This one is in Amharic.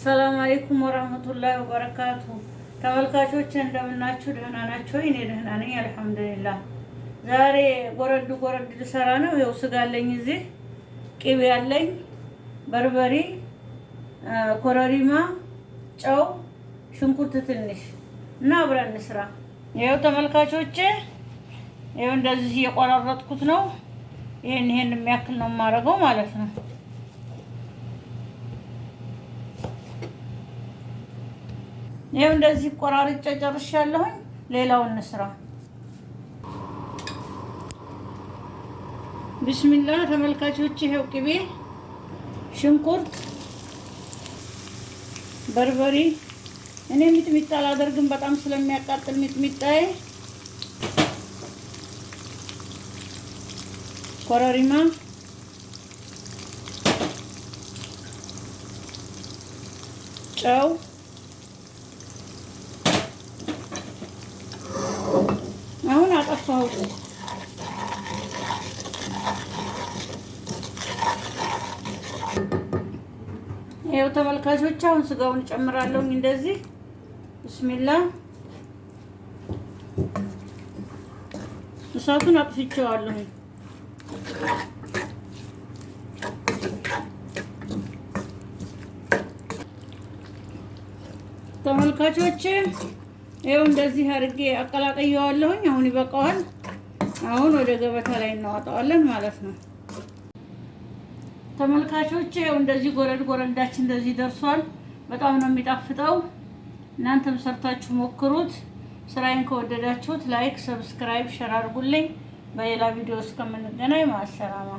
አሰላሙ አለይኩም ወራህመቱላሂ ወበረካቱ። ተመልካቾች እንደምናችሁ ደህና ናችሁ? እኔ ደህና ነኝ አልሐምዱሊላህ። ዛሬ ጎረድ ልሰራ ነው። ይኸው ስጋ አለኝ፣ እዚህ ቅቤ አለኝ፣ በርበሬ፣ ኮረሪማ፣ ጨው፣ ሽንኩርት ትንሽ እና አብረን እንስራ። ይኸው ተመልካቾች ይኸው እንደዚህ እየቆራረጥኩት ነው። ይሄን የሚያክል ነው የማደርገው ማለት ነው። ይሄው እንደዚህ ቆራርጬ ጨርሻለሁኝ። ሌላውን እንስራ። ቢስሚላህ ተመልካቾች፣ ይሄው ቅቤ፣ ሽንኩርት፣ በርበሬ። እኔ ሚጥሚጣ አላደርግም በጣም ስለሚያቃጥል ሚጥሚጣዬ። ኮረሪማ፣ ጨው፣ አሁን አጠፋሁት። ይኸው ተመልካቾች አሁን ስጋውን እጨምራለሁ እንደዚህ። ቢስሚላህ እሳቱን አጥፍቼዋለሁ። ተመልካቾች ይኸው እንደዚህ አድርጌ አቀላቅየዋለሁኝ። አሁን ይበቃዋል። አሁን ወደ ገበታ ላይ እናወጣዋለን ማለት ነው። ተመልካቾች ይኸው እንደዚህ ጎረዳችን እንደዚህ ደርሷል። በጣም ነው የሚጣፍጠው። እናንተም ሰርታችሁ ሞክሩት። ስራዬን ከወደዳችሁት ላይክ፣ ሰብስክራይብ፣ ሼር አድርጉልኝ። በሌላ ቪዲዮ እስከምንገናኝ ማሰላማ